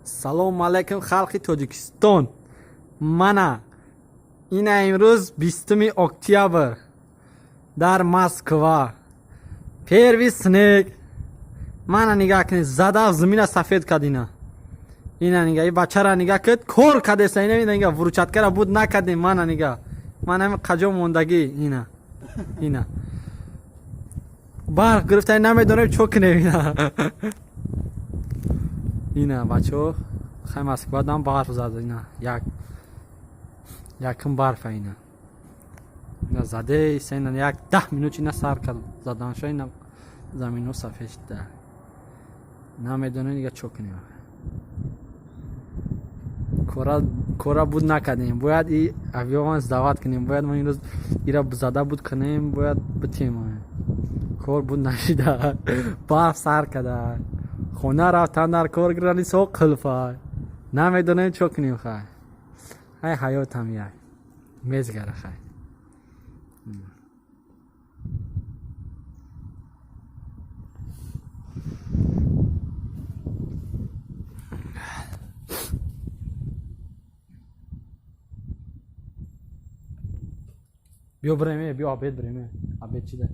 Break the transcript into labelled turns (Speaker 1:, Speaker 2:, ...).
Speaker 1: салому алайкум халқи Тоҷикистон. Мана ина имрӯз 20 октябр дар Москва. Перви снег. Мана нигаҳ кунед, зада замина сафед кад ина. Ина нигаҳ, ин бачара нигаҳ кад, кор кадеса ина нигаҳ, вуручаткара буд накадем. Мана нигаҳ, мана ҳам қаҷо мондагӣ ина. Ина. Барқ гирифта намедонем чо кунем ина. Ина бачаҳо хай Москва дам барф зад ина. Якм барфа ина. Ина заде иса ина як 10 минут ина сар кардам. Заданшо ина замино сафед шуда. Намедонем дига чо кунем. Кора буд накадем. Бояд и авион дават кунем. Бояд мо имрӯз ира зада буд кунем, бояд битем. Кор буд нашида. Барф сар када. خونه رفتن در کار گرانی سو قلفه نمیدونیم چو کنیم خواهی های حیات هم یک میزگره خواهی بیا بریم بیا آبید بریم آبید چی ده